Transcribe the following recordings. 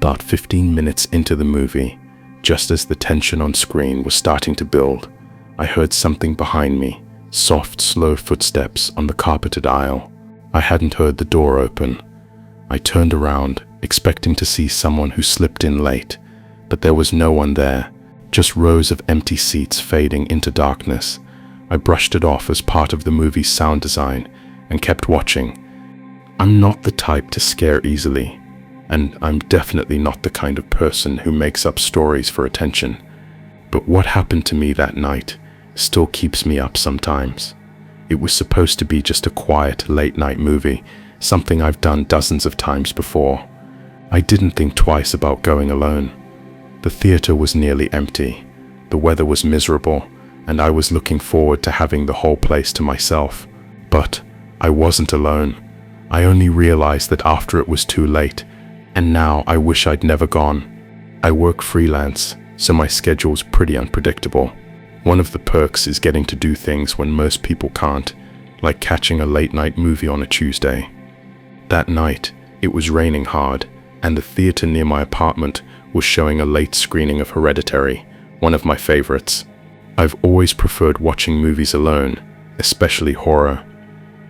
About 15 minutes into the movie, just as the tension on screen was starting to build, I heard something behind me, soft, slow footsteps on the carpeted aisle. I hadn't heard the door open. I turned around, expecting to see someone who slipped in late, but there was no one there, just rows of empty seats fading into darkness. I brushed it off as part of the movie's sound design and kept watching. I'm not the type to scare easily, and I'm definitely not the kind of person who makes up stories for attention. But what happened to me that night still keeps me up sometimes. It was supposed to be just a quiet, late-night movie, something I've done dozens of times before. I didn't think twice about going alone. The theater was nearly empty. The weather was miserable, and I was looking forward to having the whole place to myself. But I wasn't alone. I only realized that after it was too late, and now I wish I'd never gone. I work freelance, so my schedule's pretty unpredictable. One of the perks is getting to do things when most people can't, like catching a late-night movie on a Tuesday. That night, it was raining hard, and the theater near my apartment was showing a late screening of Hereditary, one of my favorites. I've always preferred watching movies alone, especially horror.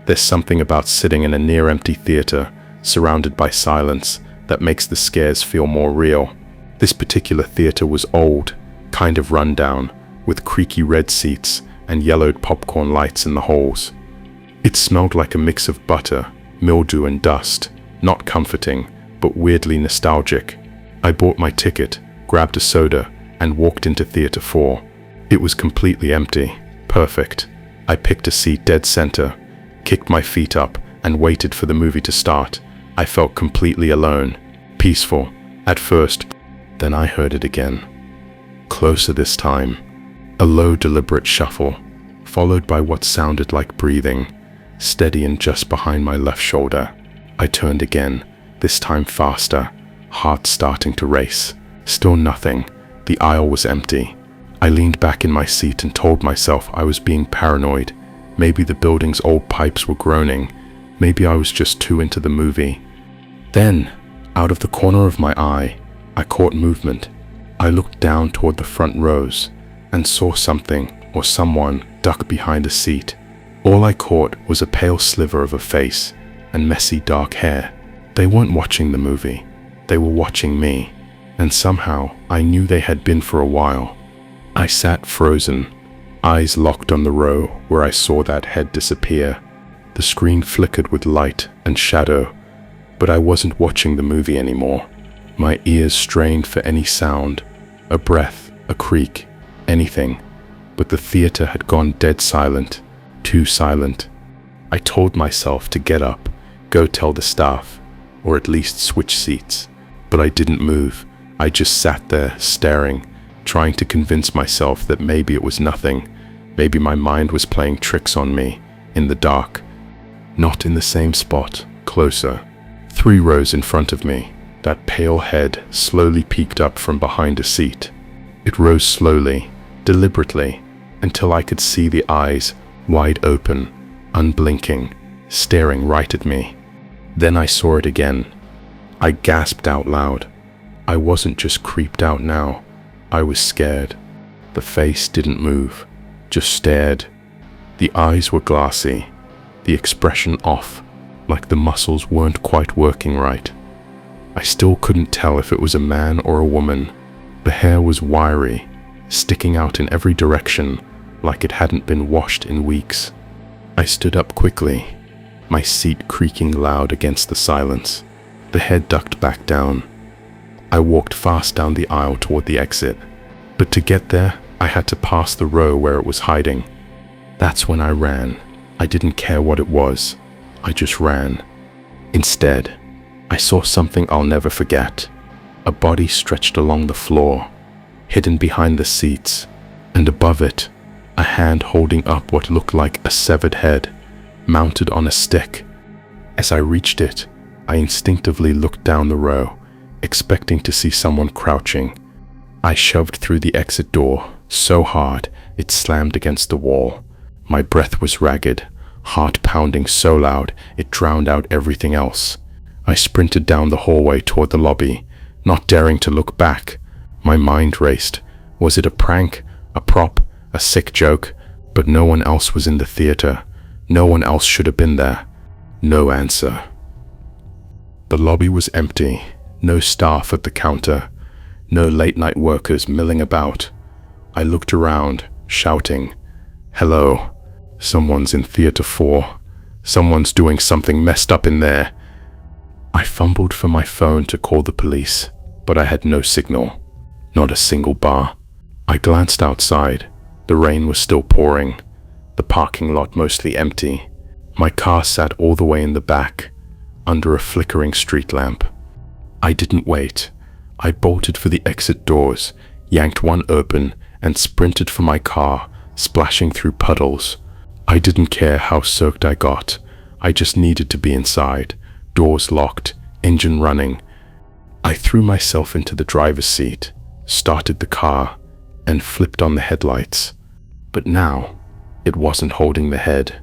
There's something about sitting in a near-empty theater, surrounded by silence, that makes the scares feel more real. This particular theater was old, kind of run down, with creaky red seats and yellowed popcorn lights in the halls. It smelled like a mix of butter, mildew and dust, not comforting, but weirdly nostalgic. I bought my ticket, grabbed a soda, and walked into Theater 4. It was completely empty. Perfect. I picked a seat dead center, kicked my feet up, and waited for the movie to start. I felt completely alone, peaceful, at first. Then I heard it again. Closer this time. A low, deliberate shuffle, followed by what sounded like breathing, steady and just behind my left shoulder. I turned again, this time faster, heart starting to race. Still nothing. The aisle was empty. I leaned back in my seat and told myself I was being paranoid. Maybe the building's old pipes were groaning. Maybe I was just too into the movie. Then, out of the corner of my eye, I caught movement. I looked down toward the front rows and saw something or someone duck behind a seat. All I caught was a pale sliver of a face and messy dark hair. They weren't watching the movie. They were watching me, and somehow I knew they had been for a while. I sat frozen, eyes locked on the row where I saw that head disappear. The screen flickered with light and shadow, but I wasn't watching the movie anymore. My ears strained for any sound, a breath, a creak, anything, but the theater had gone dead silent, too silent. I told myself to get up, go tell the staff, or at least switch seats, but I didn't move. I just sat there, staring, trying to convince myself that maybe it was nothing, maybe my mind was playing tricks on me, in the dark. Not in the same spot, closer. 3 rows in front of me, that pale head slowly peeked up from behind a seat. It rose slowly, deliberately, until I could see the eyes wide open, unblinking, staring right at me. Then I saw it again. I gasped out loud. I wasn't just creeped out now. I was scared. The face didn't move, just stared. The eyes were glassy, the expression off, like the muscles weren't quite working right. I still couldn't tell if it was a man or a woman. The hair was wiry, sticking out in every direction, like it hadn't been washed in weeks. I stood up quickly, my seat creaking loud against the silence. The head ducked back down. I walked fast down the aisle toward the exit, but to get there, I had to pass the row where it was hiding. That's when I ran. I didn't care what it was. I just ran. Instead, I saw something I'll never forget. A body stretched along the floor, hidden behind the seats, and above it, a hand holding up what looked like a severed head, mounted on a stick. As I reached it, I instinctively looked down the row, expecting to see someone crouching. I shoved through the exit door so hard it slammed against the wall. My breath was ragged, heart pounding so loud it drowned out everything else. I sprinted down the hallway toward the lobby, not daring to look back. My mind raced. Was it a prank, a prop, a sick joke? But no one else was in the theater. No one else should have been there. No answer. The lobby was empty. No staff at the counter. No late-night workers milling about. I looked around, shouting, "Hello. Someone's in Theater 4. Someone's doing something messed up in there." I fumbled for my phone to call the police, but I had no signal. Not a single bar. I glanced outside. The rain was still pouring. The parking lot mostly empty. My car sat all the way in the back, under a flickering street lamp. I didn't wait. I bolted for the exit doors, yanked one open, and sprinted for my car, splashing through puddles. I didn't care how soaked I got. I just needed to be inside. Doors locked, engine running. I threw myself into the driver's seat, started the car, and flipped on the headlights. But now, it wasn't holding the head.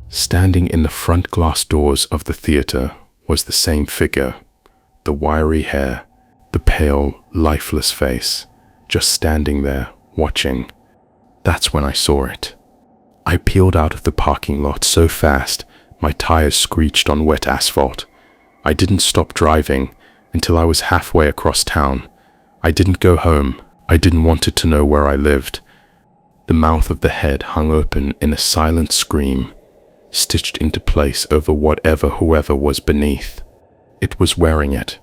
Standing in the front glass doors of the theater was the same figure. The wiry hair, the pale, lifeless face, just standing there, watching. That's when I saw it. I peeled out of the parking lot so fast, my tires screeched on wet asphalt. I didn't stop driving until I was halfway across town. I didn't go home. I didn't want it to know where I lived. The mouth of the head hung open in a silent scream, stitched into place over whoever was beneath. It was wearing it.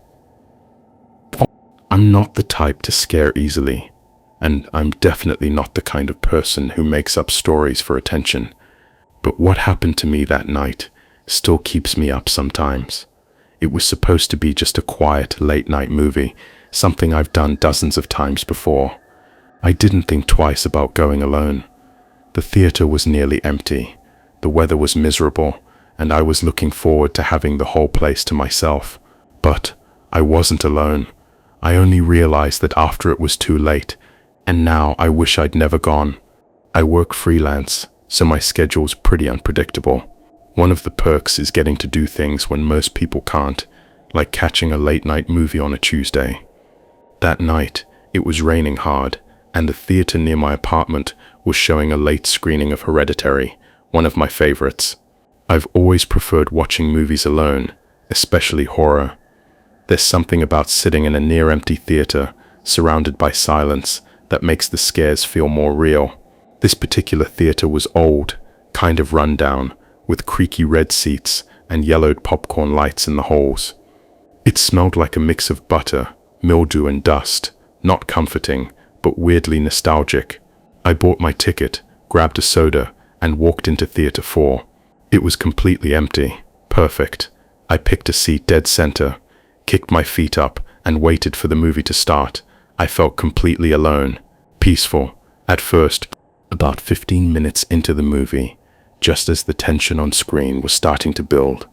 I'm not the type to scare easily, and I'm definitely not the kind of person who makes up stories for attention. But what happened to me that night still keeps me up sometimes. It was supposed to be just a quiet, late-night movie, something I've done dozens of times before. I didn't think twice about going alone. The theater was nearly empty. The weather was miserable, and I was looking forward to having the whole place to myself. But I wasn't alone. I only realized that after it was too late, and now I wish I'd never gone. I work freelance, so my schedule's pretty unpredictable. One of the perks is getting to do things when most people can't, like catching a late-night movie on a Tuesday. That night, it was raining hard, and the theater near my apartment was showing a late screening of Hereditary, one of my favorites. I've always preferred watching movies alone, especially horror. There's something about sitting in a near-empty theater, surrounded by silence, that makes the scares feel more real. This particular theater was old, kind of run down, with creaky red seats and yellowed popcorn lights in the halls. It smelled like a mix of butter, mildew and dust, not comforting, but weirdly nostalgic. I bought my ticket, grabbed a soda, and walked into Theater 4. It was completely empty. Perfect. I picked a seat dead center, kicked my feet up, and waited for the movie to start. I felt completely alone, peaceful, at first. About 15 minutes into the movie, just as the tension on screen was starting to build,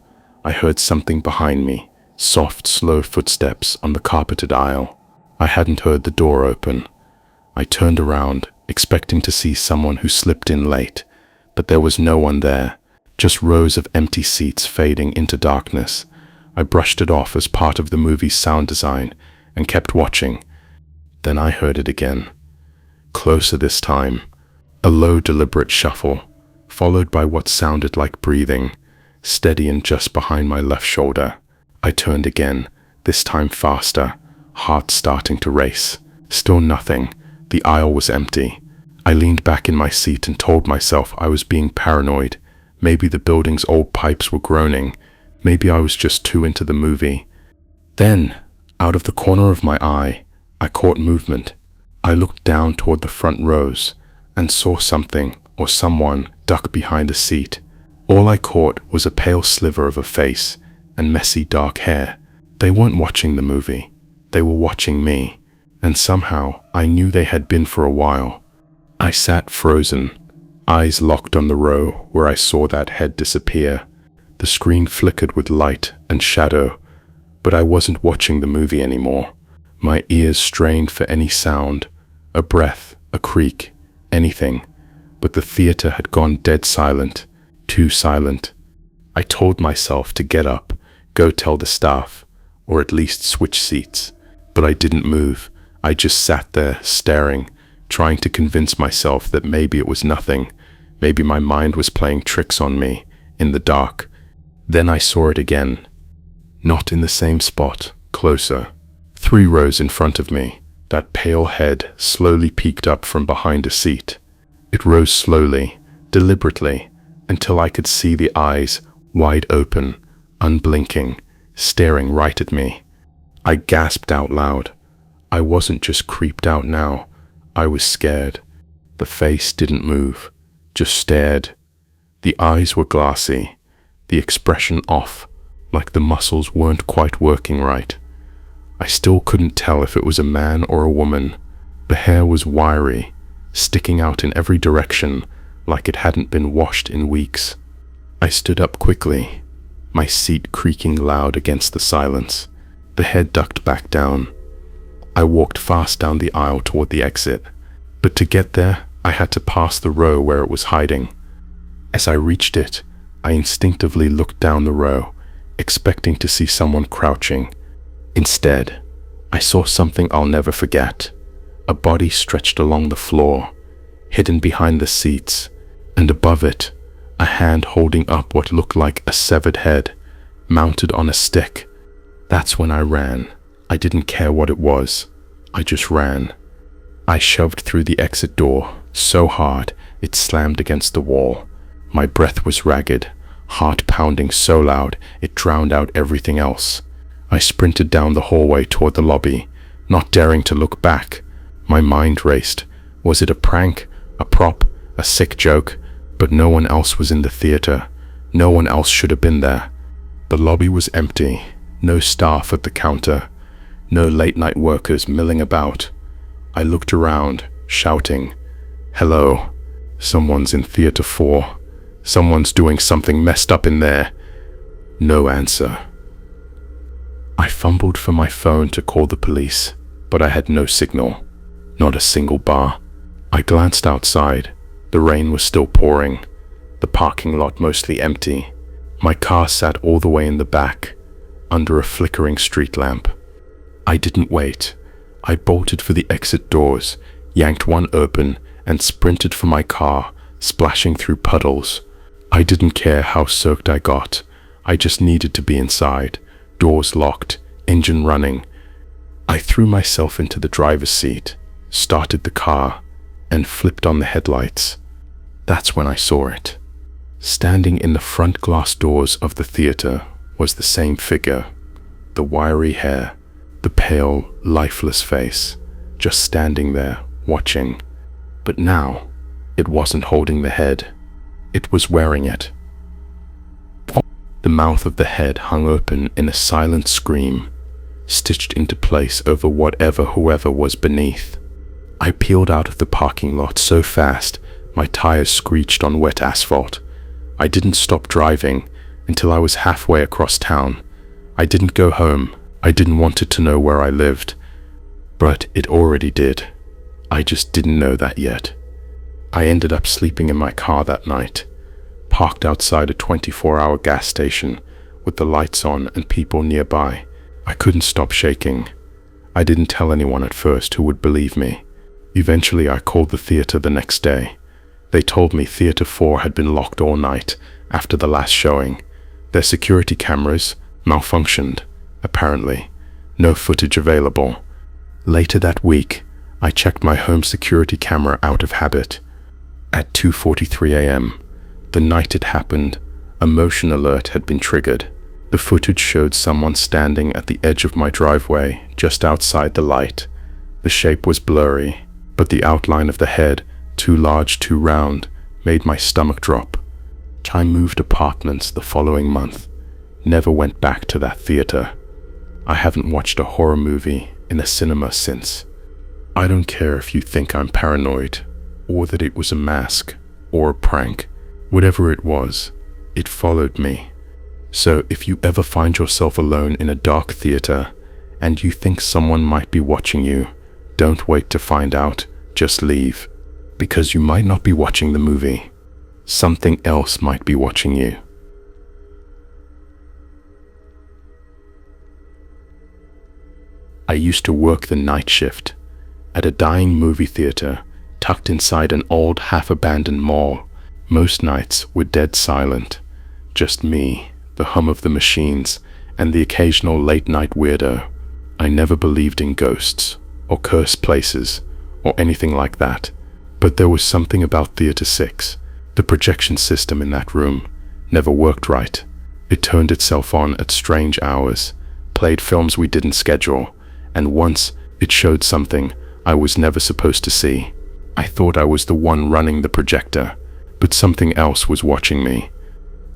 I heard something behind me, soft, slow footsteps on the carpeted aisle. I hadn't heard the door open. I turned around, expecting to see someone who slipped in late, but there was no one there, just rows of empty seats fading into darkness. I brushed it off as part of the movie's sound design and kept watching. Then I heard it again. Closer this time. A low, deliberate shuffle, followed by what sounded like breathing, steady and just behind my left shoulder. I turned again, this time faster, heart starting to race. Still nothing. The aisle was empty. I leaned back in my seat and told myself I was being paranoid. Maybe the building's old pipes were groaning. Maybe I was just too into the movie. Then, out of the corner of my eye, I caught movement. I looked down toward the front rows and saw something or someone duck behind a seat. All I caught was a pale sliver of a face and messy dark hair. They weren't watching the movie. They were watching me, and somehow I knew they had been for a while. I sat frozen, eyes locked on the row where I saw that head disappear. The screen flickered with light and shadow, but I wasn't watching the movie anymore. My ears strained for any sound, a breath, a creak, anything, but the theater had gone dead silent, too silent. I told myself to get up, go tell the staff, or at least switch seats. But I didn't move. I just sat there, staring, trying to convince myself that maybe it was nothing. Maybe my mind was playing tricks on me, in the dark. Then I saw it again. Not in the same spot, closer. 3 rows in front of me. That pale head slowly peeked up from behind a seat. It rose slowly, deliberately, until I could see the eyes, wide open, unblinking, staring right at me. I gasped out loud. I wasn't just creeped out now. I was scared. The face didn't move, just stared. The eyes were glassy, the expression off, like the muscles weren't quite working right. I still couldn't tell if it was a man or a woman. The hair was wiry, sticking out in every direction, like it hadn't been washed in weeks. I stood up quickly, my seat creaking loud against the silence. The head ducked back down. I walked fast down the aisle toward the exit, but to get there, I had to pass the row where it was hiding. As I reached it, I instinctively looked down the row, expecting to see someone crouching. Instead, I saw something I'll never forget. A body stretched along the floor, hidden behind the seats, and above it, a hand holding up what looked like a severed head, mounted on a stick. That's when I ran. I didn't care what it was. I just ran. I shoved through the exit door so hard it slammed against the wall. My breath was ragged, heart pounding so loud it drowned out everything else. I sprinted down the hallway toward the lobby, not daring to look back. My mind raced. Was it a prank, a prop, a sick joke? But no one else was in the theater. No one else should have been there. The lobby was empty. No staff at the counter. No late-night workers milling about. I looked around, shouting, "Hello. Someone's in Theater 4. Someone's doing something messed up in there." No answer. I fumbled for my phone to call the police, but I had no signal. Not a single bar. I glanced outside. The rain was still pouring. The parking lot mostly empty. My car sat all the way in the back, under a flickering street lamp. I didn't wait. I bolted for the exit doors, yanked one open, and sprinted for my car, splashing through puddles. I didn't care how soaked I got. I just needed to be inside. Doors locked, engine running. I threw myself into the driver's seat, started the car, and flipped on the headlights. That's when I saw it. Standing in the front glass doors of the theater was the same figure. The wiry hair, the pale, lifeless face, just standing there, watching. But now, it wasn't holding the head. It was wearing it. The mouth of the head hung open in a silent scream, stitched into place over whatever whoever was beneath. I peeled out of the parking lot so fast, my tires screeched on wet asphalt. I didn't stop driving until I was halfway across town. I didn't go home. I didn't want it to know where I lived. But it already did. I just didn't know that yet. I ended up sleeping in my car that night, parked outside a 24-hour gas station with the lights on and people nearby. I couldn't stop shaking. I didn't tell anyone at first who would believe me. Eventually, I called the theater the next day. They told me Theater 4 had been locked all night after the last showing. Their security cameras malfunctioned, apparently. No footage available. Later that week, I checked my home security camera out of habit. At 2:43 a.m., the night it happened, a motion alert had been triggered. The footage showed someone standing at the edge of my driveway, just outside the light. The shape was blurry, but the outline of the head, too large, too round, made my stomach drop. I moved apartments the following month. Never went back to that theater. I haven't watched a horror movie in a cinema since. I don't care if you think I'm paranoid, or that it was a mask, or a prank. Whatever it was, it followed me. So if you ever find yourself alone in a dark theater, and you think someone might be watching you, don't wait to find out, just leave. Because you might not be watching the movie. Something else might be watching you. I used to work the night shift at a dying movie theater tucked inside an old half-abandoned mall. Most nights were dead silent. Just me, the hum of the machines, and the occasional late-night weirdo. I never believed in ghosts, or cursed places, or anything like that. But there was something about Theater 6. The projection system in that room never worked right. It turned itself on at strange hours, played films we didn't schedule, and once it showed something I was never supposed to see. I thought I was the one running the projector, but something else was watching me.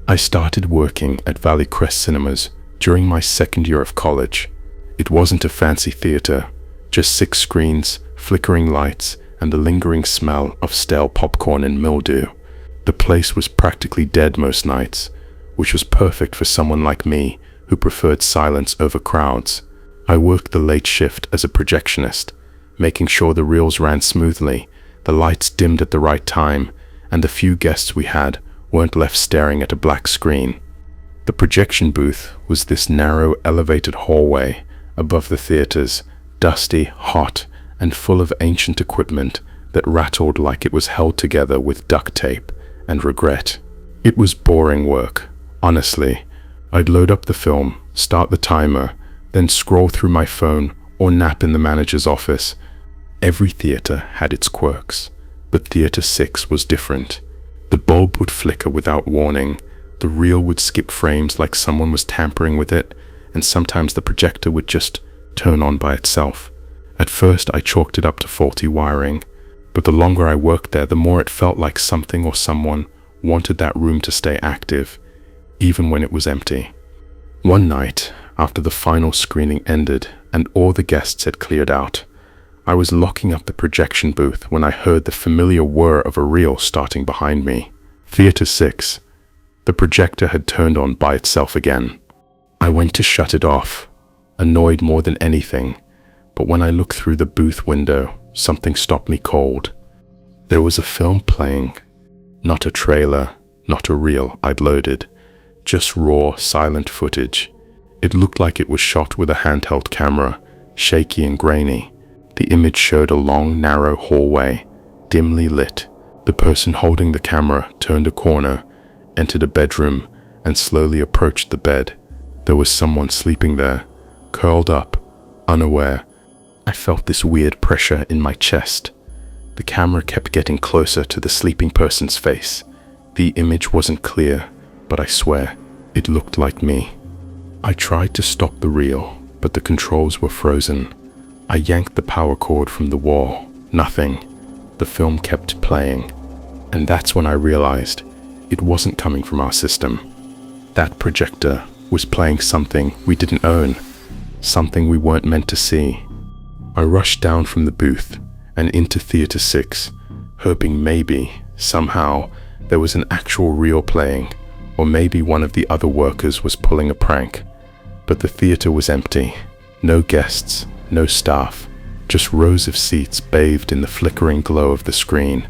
I started working at Valley Crest Cinemas during my second year of college. It wasn't a fancy theater, just 6 screens, flickering lights, and the lingering smell of stale popcorn and mildew. The place was practically dead most nights, which was perfect for someone like me who preferred silence over crowds. I worked the late shift as a projectionist, making sure the reels ran smoothly, the lights dimmed at the right time, and the few guests we had weren't left staring at a black screen. The projection booth was this narrow, elevated hallway above the theaters, dusty, hot, and full of ancient equipment that rattled like it was held together with duct tape and regret. It was boring work, honestly. I'd load up the film, start the timer, then scroll through my phone or nap in the manager's office. Every theater had its quirks, but Theater 6 was different. The bulb would flicker without warning, the reel would skip frames like someone was tampering with it, and sometimes the projector would just turn on by itself. At first I chalked it up to faulty wiring, but the longer I worked there, the more it felt like something or someone wanted that room to stay active, even when it was empty. One night, after the final screening ended and all the guests had cleared out, I was locking up the projection booth when I heard the familiar whir of a reel starting behind me. Theater 6. The projector had turned on by itself again. I went to shut it off, annoyed more than anything, but when I looked through the booth window, something stopped me cold. There was a film playing. Not a trailer, not a reel I'd loaded, just raw, silent footage. It looked like it was shot with a handheld camera, shaky and grainy. The image showed a long, narrow hallway, dimly lit. The person holding the camera turned a corner, entered a bedroom, and slowly approached the bed. There was someone sleeping there, curled up, unaware. I felt this weird pressure in my chest. The camera kept getting closer to the sleeping person's face. The image wasn't clear, but I swear, it looked like me. I tried to stop the reel, but the controls were frozen. I yanked the power cord from the wall. Nothing. The film kept playing. And that's when I realized it wasn't coming from our system. That projector was playing something we didn't own, something we weren't meant to see. I rushed down from the booth and into Theater 6, hoping maybe, somehow, there was an actual reel playing, or maybe one of the other workers was pulling a prank. But the theater was empty. No guests, no staff, just rows of seats bathed in the flickering glow of the screen.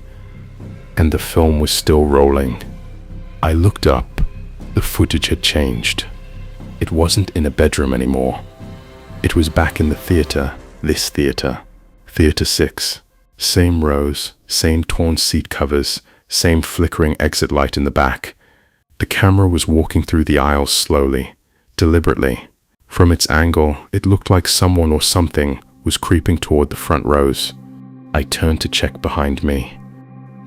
And the film was still rolling. I looked up. The footage had changed. It wasn't in a bedroom anymore. It was back in the theater, this theater. Theater 6. Same rows, same torn seat covers, same flickering exit light in the back. The camera was walking through the aisles slowly, deliberately. From its angle, it looked like someone or something was creeping toward the front rows. I turned to check behind me.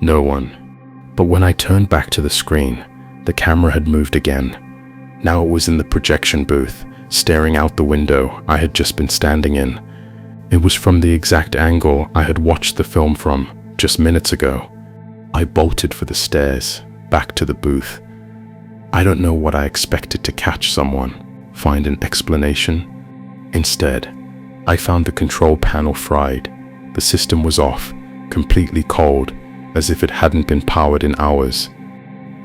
No one. But when I turned back to the screen, the camera had moved again. Now it was in the projection booth, staring out the window I had just been standing in. It was from the exact angle I had watched the film from just minutes ago. I bolted for the stairs, back to the booth. I don't know what I expected to catch someone, find an explanation. Instead, I found the control panel fried. The system was off, completely cold, as if it hadn't been powered in hours.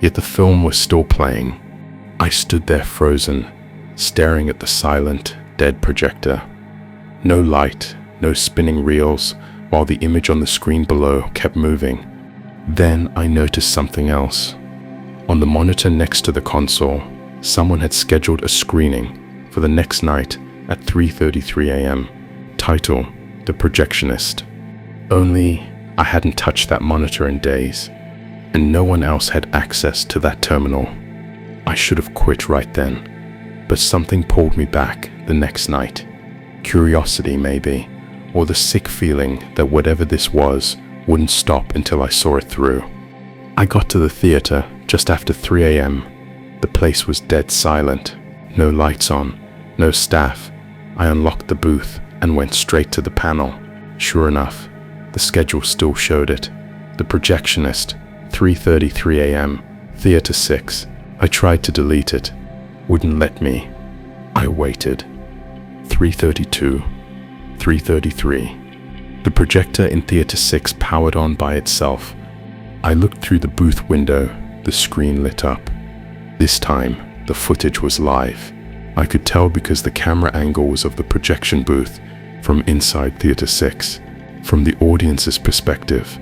Yet the film was still playing. I stood there frozen, staring at the silent, dead projector. No light, no spinning reels, while the image on the screen below kept moving. Then I noticed something else. On the monitor next to the console, someone had scheduled a screening for the next night at 3:33 a.m. title, The Projectionist. Only I hadn't touched that monitor in days, and no one else had access to that terminal. I should have quit right then, but something pulled me back the next night. Curiosity, maybe, or the sick feeling that whatever this was wouldn't stop until I saw it through. I got to the theater just after 3 a.m. The place was dead silent, no lights on, no staff. I unlocked the booth and went straight to the panel. Sure enough, the schedule still showed it. The Projectionist, 3:33 a.m., Theater 6. I tried to delete it. Wouldn't let me. I waited. 3:32, 3:33. The projector in Theater 6 powered on by itself. I looked through the booth window. The screen lit up. This time, the footage was live. I could tell because the camera angle was of the projection booth from inside Theater 6, from the audience's perspective.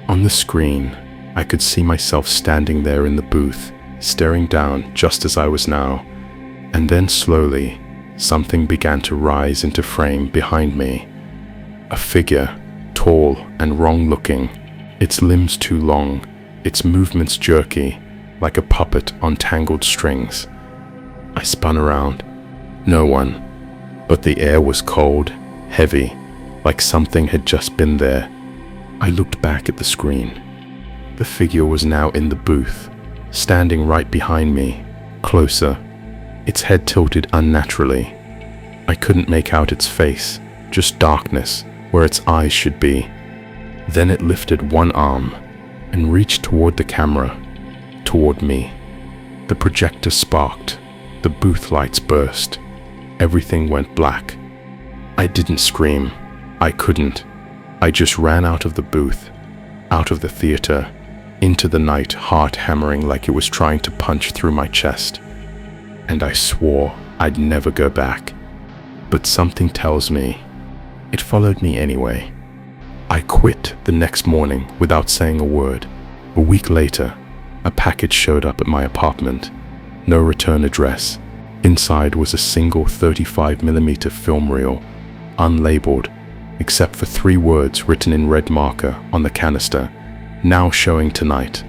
On the screen, I could see myself standing there in the booth, staring down just as I was now. And then slowly, something began to rise into frame behind me. A figure, tall and wrong-looking, its limbs too long, its movements jerky, like a puppet on tangled strings. I spun around. No one, but the air was cold, heavy, like something had just been there. I looked back at the screen. The figure was now in the booth, standing right behind me, closer, its head tilted unnaturally. I couldn't make out its face, just darkness where its eyes should be. Then it lifted one arm and reached toward the camera, toward me. The projector sparked. The booth lights burst. Everything went black. I didn't scream. I couldn't. I just ran out of the booth, out of the theater, into the night, heart hammering like it was trying to punch through my chest. And I swore I'd never go back. But something tells me it followed me anyway. I quit the next morning without saying a word. A week later, a package showed up at my apartment. No return address. Inside was a single 35mm film reel, unlabeled, except for 3 words written in red marker on the canister, now showing tonight.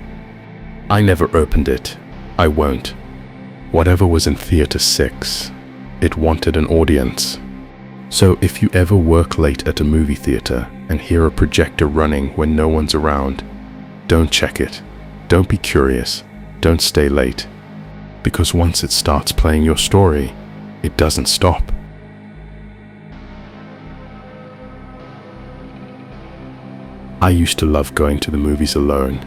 I never opened it. I won't. Whatever was in Theater 6, it wanted an audience. So if you ever work late at a movie theater and hear a projector running when no one's around, don't check it. Don't be curious. Don't stay late. Because once it starts playing your story, it doesn't stop. I used to love going to the movies alone.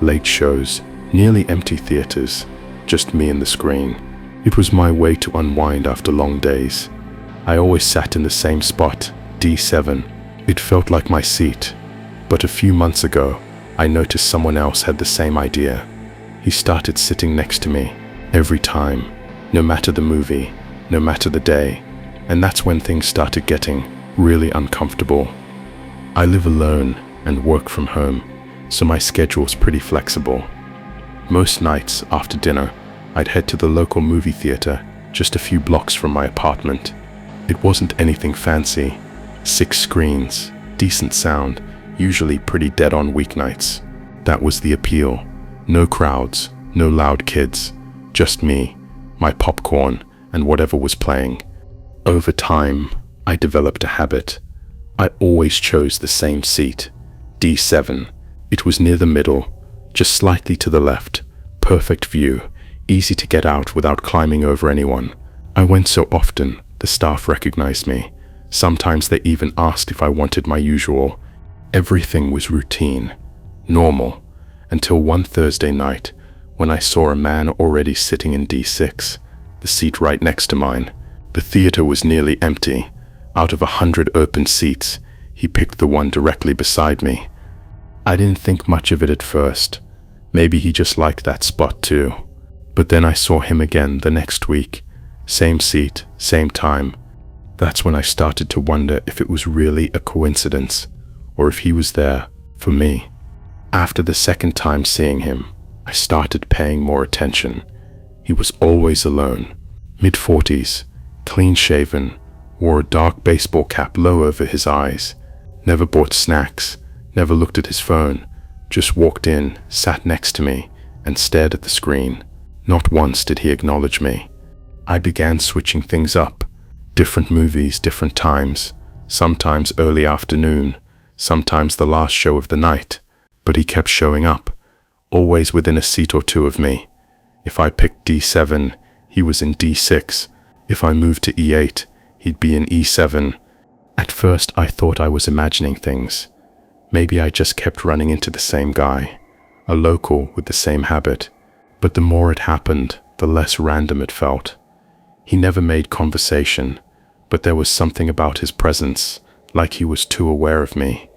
Late shows, nearly empty theaters, just me and the screen. It was my way to unwind after long days. I always sat in the same spot, D7. It felt like my seat. But a few months ago, I noticed someone else had the same idea. He started sitting next to me. Every time, no matter the movie, no matter the day, and that's when things started getting really uncomfortable. I live alone and work from home, so my schedule's pretty flexible. Most nights after dinner, I'd head to the local movie theater just a few blocks from my apartment. It wasn't anything fancy. 6 screens, decent sound, usually pretty dead on weeknights. That was the appeal. No crowds, no loud kids. Just me, my popcorn, and whatever was playing. Over time, I developed a habit. I always chose the same seat, D7. It was near the middle, just slightly to the left. Perfect view, easy to get out without climbing over anyone. I went so often, the staff recognized me. Sometimes they even asked if I wanted my usual. Everything was routine, normal, until one Thursday night, when I saw a man already sitting in D6, the seat right next to mine. The theater was nearly empty. Out of 100 open seats, he picked the one directly beside me. I didn't think much of it at first. Maybe he just liked that spot too. But then I saw him again the next week. Same seat, same time. That's when I started to wonder if it was really a coincidence, or if he was there for me. After the second time seeing him, I started paying more attention. He was always alone, mid-40s, clean-shaven, wore a dark baseball cap low over his eyes, never bought snacks, never looked at his phone, just walked in, sat next to me, and stared at the screen. Not once did he acknowledge me. I began switching things up. Different movies, different times. Sometimes early afternoon, sometimes the last show of the night. But he kept showing up, always within a seat or two of me. If I picked D7, he was in D6. If I moved to E8, he'd be in E7. At first, I thought I was imagining things. Maybe I just kept running into the same guy, a local with the same habit. But the more it happened, the less random it felt. He never made conversation, but there was something about his presence, like he was too aware of me.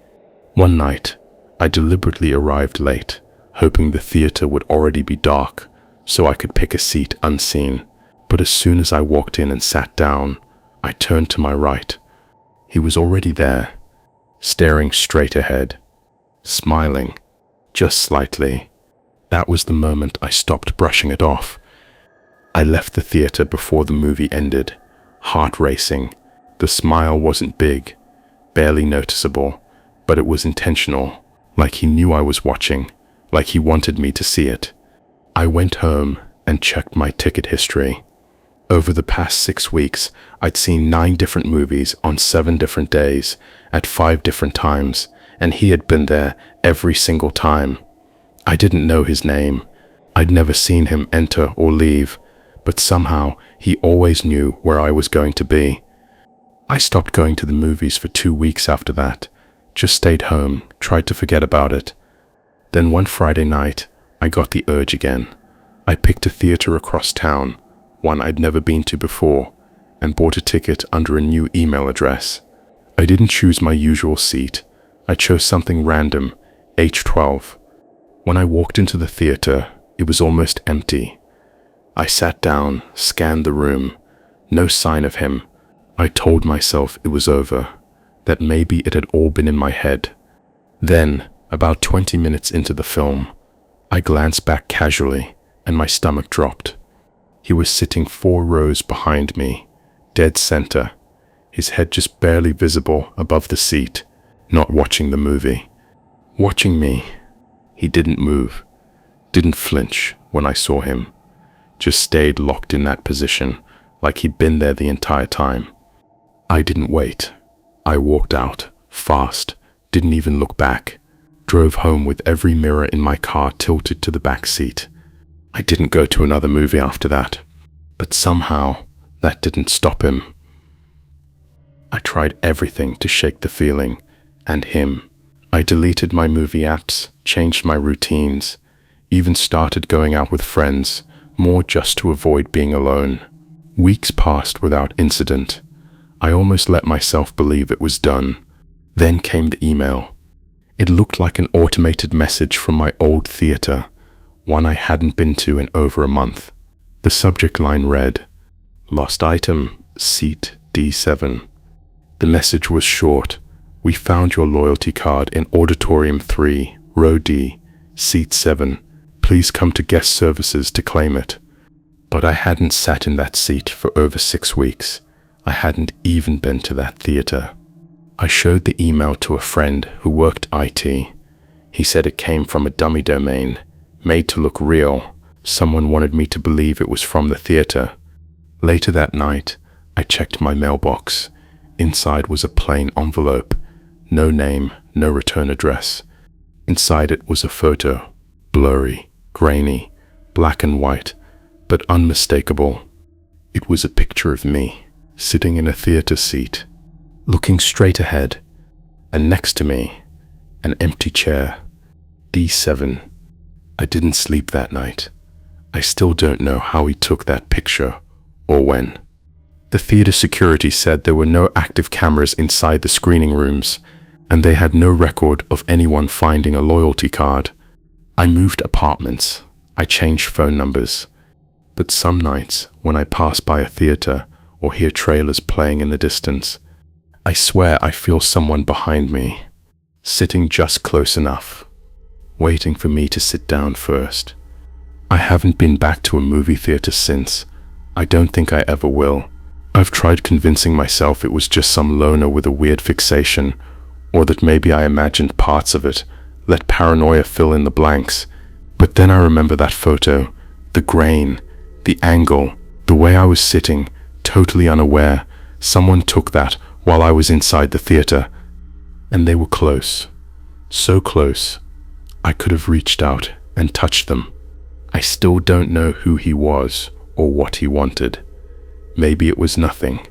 One night, I deliberately arrived late, hoping the theater would already be dark, so I could pick a seat unseen. But as soon as I walked in and sat down, I turned to my right. He was already there, staring straight ahead, smiling, just slightly. That was the moment I stopped brushing it off. I left the theater before the movie ended, heart racing. The smile wasn't big, barely noticeable, but it was intentional, like he knew I was watching, like he wanted me to see it. I went home and checked my ticket history. Over the past 6 weeks, I'd seen 9 different movies on 7 different days, at 5 different times, and he had been there every single time. I didn't know his name. I'd never seen him enter or leave, but somehow he always knew where I was going to be. I stopped going to the movies for 2 weeks after that, just stayed home, tried to forget about it. Then one Friday night, I got the urge again. I picked a theater across town, one I'd never been to before, and bought a ticket under a new email address. I didn't choose my usual seat. I chose something random, H12. When I walked into the theater, it was almost empty. I sat down, scanned the room. No sign of him. I told myself it was over, that maybe it had all been in my head. Then, about 20 minutes into the film, I glanced back casually, and my stomach dropped. He was sitting 4 rows behind me, dead center, his head just barely visible above the seat, not watching the movie. Watching me. He didn't move, didn't flinch when I saw him, just stayed locked in that position, like he'd been there the entire time. I didn't wait. I walked out, fast, didn't even look back, drove home with every mirror in my car tilted to the back seat. I didn't go to another movie after that, but somehow that didn't stop him. I tried everything to shake the feeling, and him. I deleted my movie apps, changed my routines, even started going out with friends, more just to avoid being alone. Weeks passed without incident. I almost let myself believe it was done. Then came the email. It looked like an automated message from my old theater, one I hadn't been to in over a month. The subject line read, "Lost item, seat D7. The message was short. "We found your loyalty card in Auditorium 3, Row D, Seat 7. Please come to guest services to claim it." But I hadn't sat in that seat for over 6 weeks. I hadn't even been to that theater. I showed the email to a friend who worked IT. He said it came from a dummy domain, made to look real. Someone wanted me to believe it was from the theater. Later that night, I checked my mailbox. Inside was a plain envelope. No name, no return address. Inside it was a photo, blurry, grainy, black and white, but unmistakable. It was a picture of me, sitting in a theater seat, looking straight ahead, and next to me, an empty chair, D7. I didn't sleep that night. I still don't know how he took that picture, or when. The theater security said there were no active cameras inside the screening rooms, and they had no record of anyone finding a loyalty card. I moved apartments. I changed phone numbers. But some nights, when I pass by a theater or hear trailers playing in the distance, I swear I feel someone behind me, sitting just close enough, waiting for me to sit down first. I haven't been back to a movie theater since. I don't think I ever will. I've tried convincing myself it was just some loner with a weird fixation, or that maybe I imagined parts of it, let paranoia fill in the blanks. But then I remember that photo, the grain, the angle, the way I was sitting, totally unaware. Someone took that while I was inside the theater, and they were close. So close, I could have reached out and touched them. I still don't know who he was or what he wanted. Maybe it was nothing.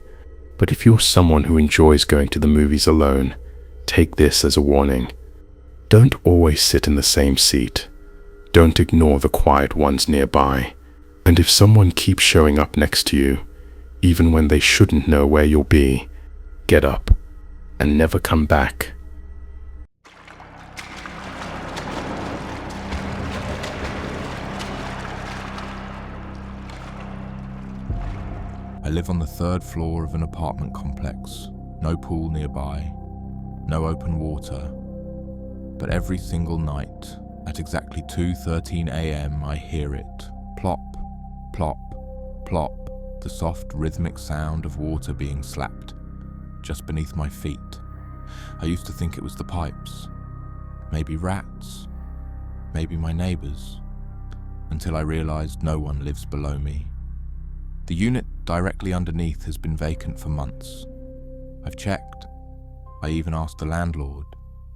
But if you're someone who enjoys going to the movies alone, take this as a warning. Don't always sit in the same seat. Don't ignore the quiet ones nearby. And if someone keeps showing up next to you, even when they shouldn't know where you'll be, get up and never come back. I live on the 3rd floor of an apartment complex. No pool nearby, no open water. But every single night, at exactly 2:13 a.m, I hear it. Plop, plop, plop, the soft rhythmic sound of water being slapped just beneath my feet. I used to think it was the pipes, maybe rats, maybe my neighbours, until I realised no one lives below me. The unit directly underneath has been vacant for months. I've checked. I even asked the landlord.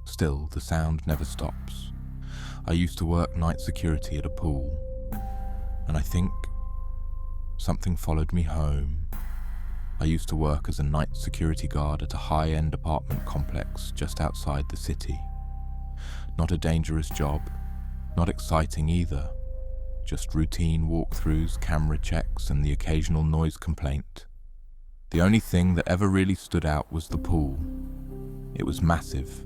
Still, the sound never stops. I used to work night security at a pool, and I think something followed me home. I used to work as a night security guard at a high-end apartment complex just outside the city. Not a dangerous job, not exciting either. Just routine walkthroughs, camera checks, and the occasional noise complaint. The only thing that ever really stood out was the pool. It was massive,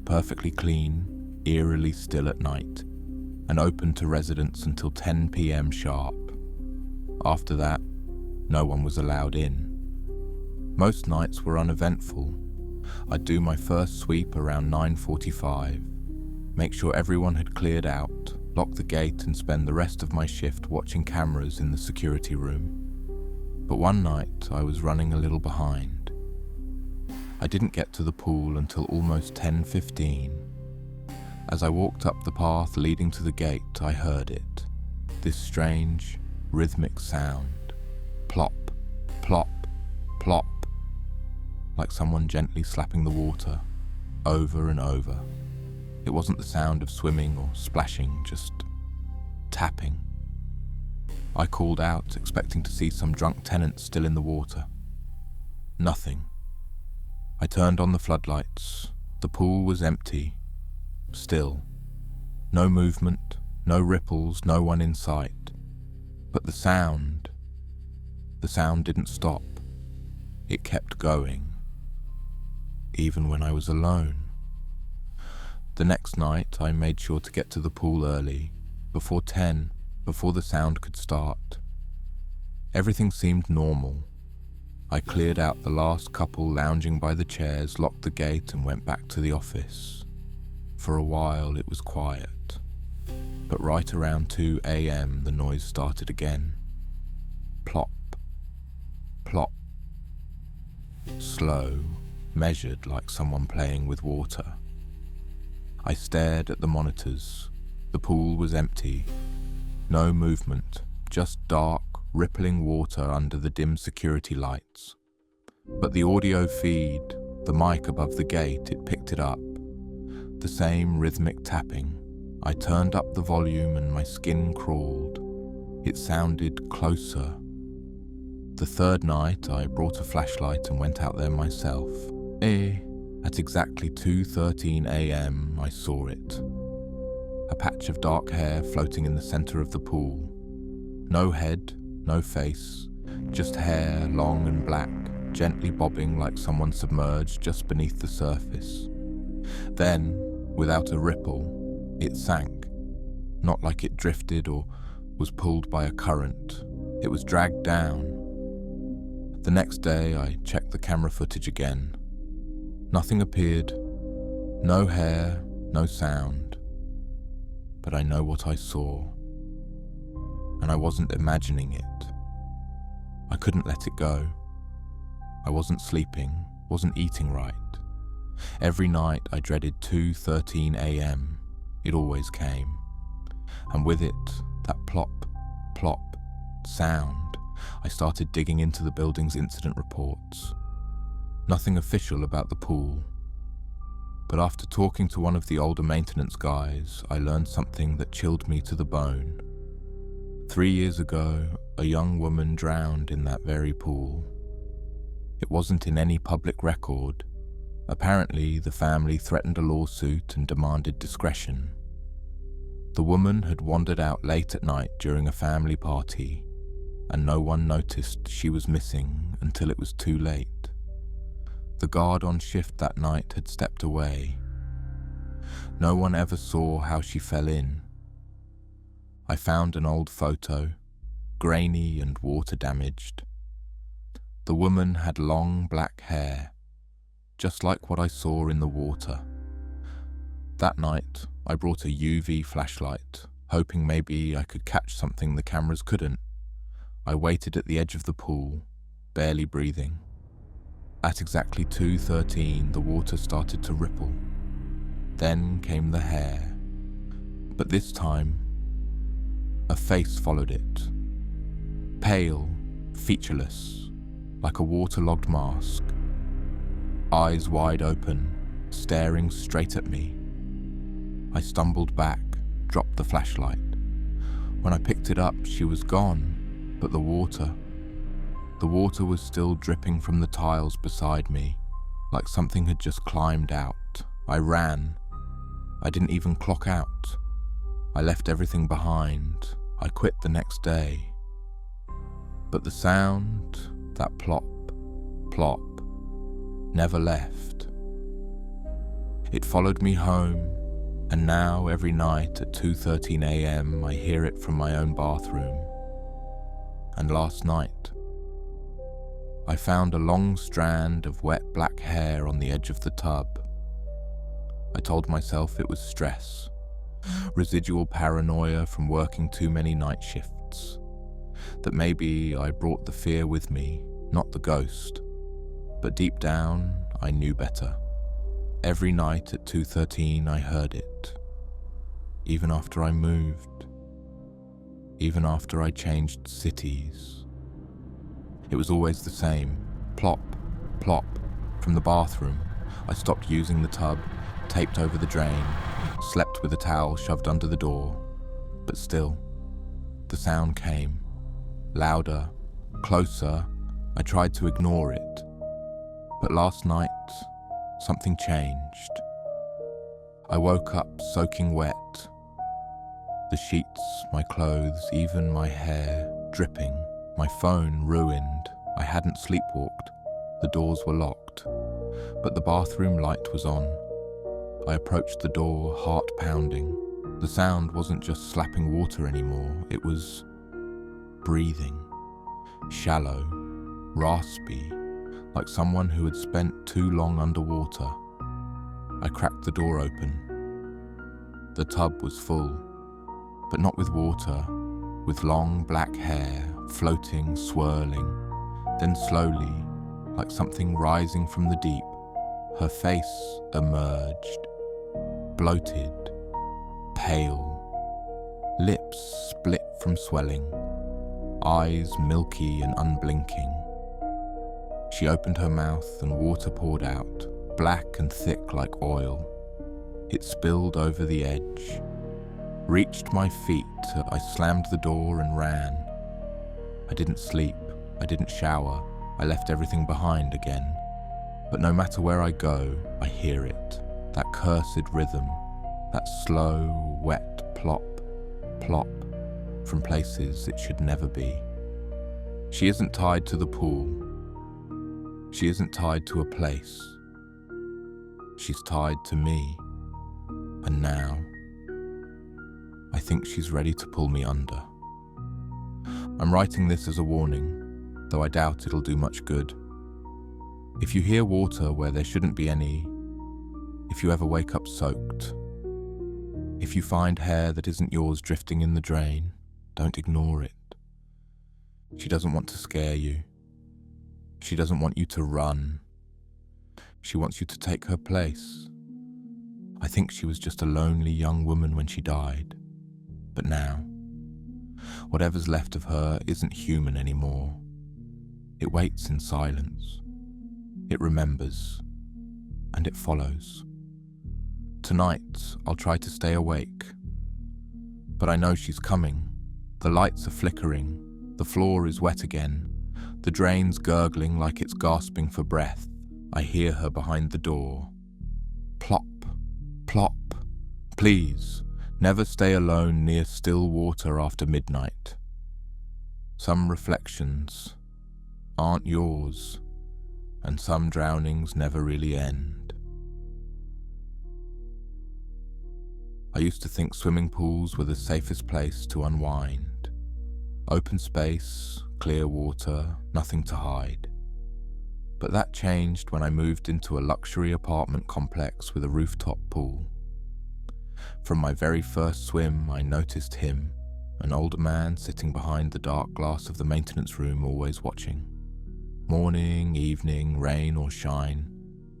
perfectly clean, eerily still at night, and open to residents until 10 p.m. sharp. After that, no one was allowed in. Most nights were uneventful. I'd do my first sweep around 9:45, make sure everyone had cleared out, lock the gate and spend the rest of my shift watching cameras in the security room. But one night I was running a little behind. I didn't get to the pool until almost 10:15. As I walked up the path leading to the gate, I heard it. This strange, rhythmic sound. Plop, plop, plop. Like someone gently slapping the water, over and over. It wasn't the sound of swimming or splashing, just tapping. I called out, expecting to see some drunk tenant still in the water. Nothing. I turned on the floodlights. The pool was empty. Still. No movement, no ripples, no one in sight. But the sound didn't stop. It kept going. Even when I was alone. The next night, I made sure to get to the pool early, before 10, before the sound could start. Everything seemed normal. I cleared out the last couple lounging by the chairs, locked the gate and went back to the office. For a while it was quiet, but right around 2 a.m. the noise started again. Plop, plop. Slow, measured like someone playing with water. I stared at the monitors. The pool was empty. No movement, just dark, rippling water under the dim security lights. But the audio feed, the mic above the gate, it picked it up. The same rhythmic tapping. I turned up the volume and my skin crawled. It sounded closer. The third night, I brought a flashlight and went out there myself. At exactly 2:13 a.m, I saw it. A patch of dark hair floating in the center of the pool. No head, no face, just hair, long and black, gently bobbing like someone submerged just beneath the surface. Then, without a ripple, it sank. Not like it drifted or was pulled by a current. It was dragged down. The next day, I checked the camera footage again. Nothing appeared. No hair, no sound. But I know what I saw. And I wasn't imagining it. I couldn't let it go. I wasn't sleeping, wasn't eating right. Every night I dreaded 2:13 a.m. It always came. And with it, that plop, plop sound, I started digging into the building's incident reports. Nothing official about the pool. But after talking to one of the older maintenance guys, I learned something that chilled me to the bone. 3 years ago, a young woman drowned in that very pool. It wasn't in any public record. Apparently, the family threatened a lawsuit and demanded discretion. The woman had wandered out late at night during a family party, and no one noticed she was missing until it was too late. The guard on shift that night had stepped away. No one ever saw how she fell in. I found an old photo, grainy and water-damaged. The woman had long black hair, just like what I saw in the water. That night, I brought a UV flashlight, hoping maybe I could catch something the cameras couldn't. I waited at the edge of the pool, barely breathing. At exactly 2:13, the water started to ripple. Then came the hair. But this time, a face followed it. Pale, featureless, like a waterlogged mask. Eyes wide open, staring straight at me. I stumbled back, dropped the flashlight. When I picked it up, she was gone, but the water was still dripping from the tiles beside me, like something had just climbed out. I ran. I didn't even clock out. I left everything behind. I quit the next day. But the sound, that plop, plop, never left. It followed me home, and now every night at 2:13 a.m. I hear it from my own bathroom. And last night, I found a long strand of wet black hair on the edge of the tub. I told myself it was stress, residual paranoia from working too many night shifts, that maybe I brought the fear with me, not the ghost. But deep down, I knew better. Every night at 2:13 I heard it. Even after I moved. Even after I changed cities. It was always the same. Plop, plop, from the bathroom. I stopped using the tub, taped over the drain, slept with a towel shoved under the door. But still, the sound came. Louder, closer. I tried to ignore it. But last night, something changed. I woke up soaking wet. The sheets, my clothes, even my hair, dripping. My phone ruined. I hadn't sleepwalked. The doors were locked. But the bathroom light was on. I approached the door, heart pounding. The sound wasn't just slapping water anymore. It was breathing. Shallow, raspy, like someone who had spent too long underwater. I cracked the door open. The tub was full, but not with water, with long black hair, floating, swirling. Then slowly, like something rising from the deep, her face emerged. Bloated, pale, lips split from swelling, eyes milky and unblinking. She opened her mouth and water poured out, black and thick like oil. It spilled over the edge. Reached my feet, I slammed the door and ran. I didn't sleep, I didn't shower, I left everything behind again. But no matter where I go, I hear it, that cursed rhythm, that slow, wet plop, plop, from places it should never be. She isn't tied to the pool. She isn't tied to a place. She's tied to me. And now, I think she's ready to pull me under. I'm writing this as a warning, though I doubt it'll do much good. If you hear water where there shouldn't be any, if you ever wake up soaked, if you find hair that isn't yours drifting in the drain, don't ignore it. She doesn't want to scare you. She doesn't want you to run. She wants you to take her place. I think she was just a lonely young woman when she died. But now, whatever's left of her isn't human anymore. It waits in silence. It remembers. And it follows. Tonight, I'll try to stay awake. But I know she's coming. The lights are flickering. The floor is wet again. The drain's gurgling like it's gasping for breath. I hear her behind the door. Plop, plop. Please, never stay alone near still water after midnight. Some reflections aren't yours, and some drownings never really end. I used to think swimming pools were the safest place to unwind. Open space, clear water, nothing to hide. But that changed when I moved into a luxury apartment complex with a rooftop pool. From my very first swim, I noticed him, an older man sitting behind the dark glass of the maintenance room, always watching. Morning, evening, rain or shine,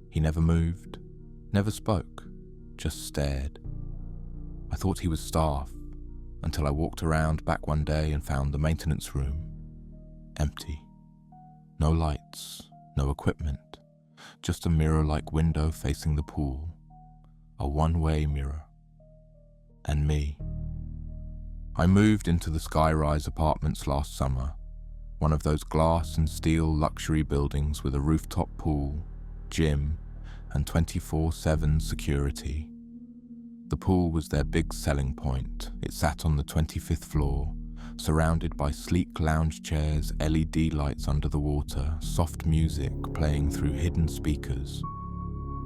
he never moved, never spoke, just stared. I thought he was staff, until I walked around back one day and found the maintenance room empty. No lights, no equipment, just a mirror-like window facing the pool, a one-way mirror. And me. I moved into the sky-rise apartments last summer, one of those glass and steel luxury buildings with a rooftop pool, gym, and 24/7 security. The pool was their big selling point. It sat on the 25th floor, surrounded by sleek lounge chairs, LED lights under the water, soft music playing through hidden speakers.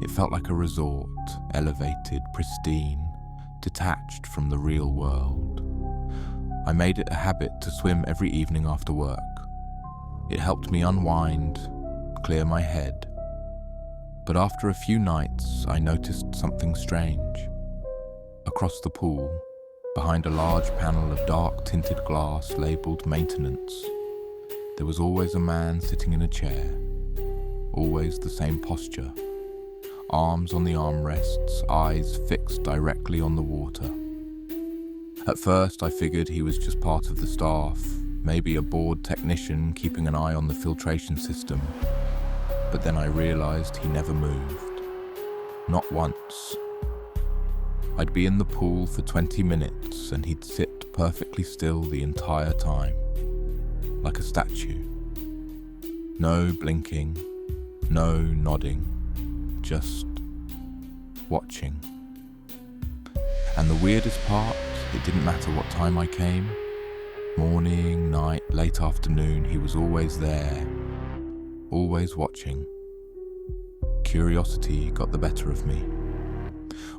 It felt like a resort, elevated, pristine, detached from the real world. I made it a habit to swim every evening after work. It helped me unwind, clear my head. But after a few nights, I noticed something strange. Across the pool, behind a large panel of dark tinted glass labelled maintenance, there was always a man sitting in a chair, always the same posture, arms on the armrests, eyes fixed directly on the water. At first I figured he was just part of the staff, maybe a bored technician keeping an eye on the filtration system, but then I realised he never moved. Not once. I'd be in the pool for 20 minutes and he'd sit perfectly still the entire time, like a statue. No blinking, no nodding, just watching. And the weirdest part, it didn't matter what time I came. Morning, night, late afternoon, he was always there, always watching. Curiosity got the better of me.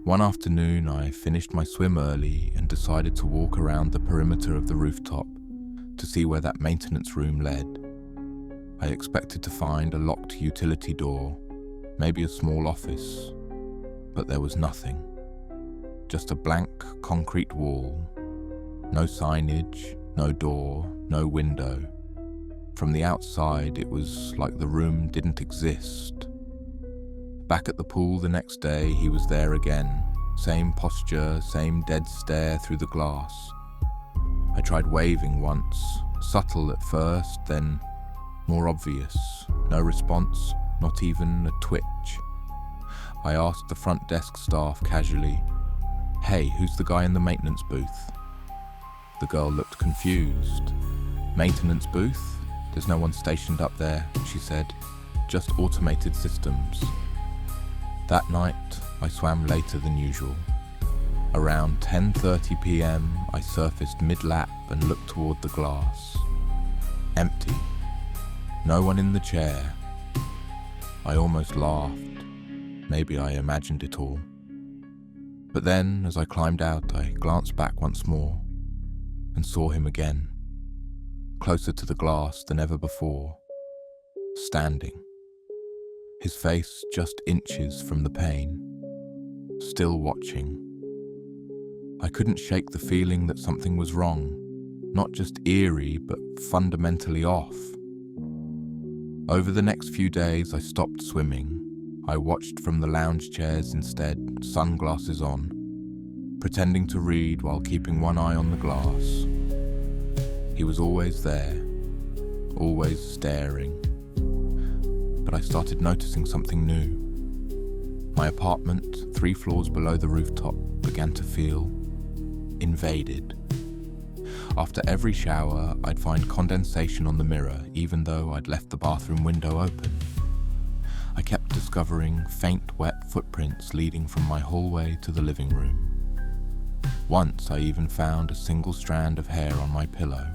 One afternoon, I finished my swim early and decided to walk around the perimeter of the rooftop to see where that maintenance room led. I expected to find a locked utility door, maybe a small office, but there was nothing. Just a blank concrete wall. No signage, no door, no window. From the outside, it was like the room didn't exist. Back at the pool the next day, he was there again. Same posture, same dead stare through the glass. I tried waving once, subtle at first, then more obvious. No response, not even a twitch. I asked the front desk staff casually, "Hey, who's the guy in the maintenance booth?" The girl looked confused. "Maintenance booth? There's no one stationed up there," she said. "Just automated systems." That night, I swam later than usual. Around 10:30 p.m, I surfaced mid-lap and looked toward the glass. Empty. No one in the chair. I almost laughed. Maybe I imagined it all. But then, as I climbed out, I glanced back once more and saw him again, closer to the glass than ever before, standing. His face just inches from the pane, still watching. I couldn't shake the feeling that something was wrong, not just eerie, but fundamentally off. Over the next few days, I stopped swimming. I watched from the lounge chairs instead, sunglasses on, pretending to read while keeping one eye on the glass. He was always there, always staring. But I started noticing something new. My apartment, 3 floors below the rooftop, began to feel invaded. After every shower, I'd find condensation on the mirror, even though I'd left the bathroom window open. I kept discovering faint, wet footprints leading from my hallway to the living room. Once I even found a single strand of hair on my pillow,